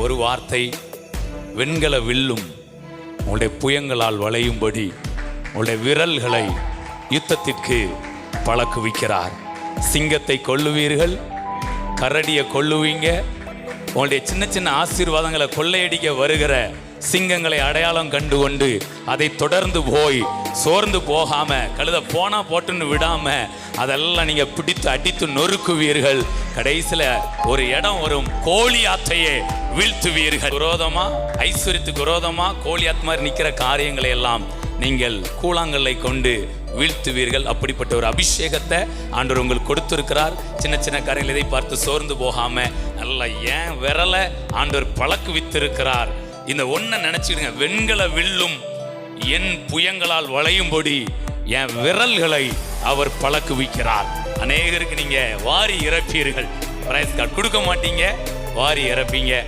ஒரு வார்த்தை, வெண்கல வில்லும் உங்களுடைய புயங்களால் வளையும்படி உங்களுடைய விரல்களை யுத்தத்திற்கு பழக்குவிக்கிறார். சிங்கத்தை கொல்லுவீர்கள், கரடியை கொல்லுவீங்க. உங்களுடைய சின்ன சின்ன ஆசீர்வாதங்களை கொள்ளையடிக்க வருகிற சிங்கங்களை அடையாளம் கண்டு கொண்டு அதை தொடர்ந்து போய் சோர்ந்து போகாம, கழுத போனா போட்டுன்னு விடாம அதெல்லாம் நீங்க பிடித்து அடித்து நொறுக்குவீர்கள். கடைசியில ஒரு இடம் வரும், கோலியாத்தையே வீழ்த்துவீர்கள். விரோதமா, ஐஸ்வர்யத்துக்கு விரோதமா கோலியாத் மாதிரி நிக்கிற காரியங்களை எல்லாம் நீங்கள் கூழாங்கல்லை கொண்டு வீழ்த்துவீர்கள். அப்படிப்பட்ட ஒரு அபிஷேகத்தை ஆண்டவர் உங்களுக்கு கொடுத்திருக்கிறார். சின்ன சின்ன காரியங்களை இதை பார்த்து சோர்ந்து போகாம நல்லா ஏன் விரலை ஆண்டவர் பழக்குவித்திருக்கிறார். இந்த ஒன்றை நினைச்சுடுங்க, வெண்கல வில்லும் என் புயங்களால் வளையும்படி என் விரல்களை அவர் பழக்குவிக்கிறார். அநேகருக்கு நீங்க வாரி இறப்பீர்கள், பிரைஸ் கார்டு கொடுக்க மாட்டீங்க, வாரி இறப்பீங்க.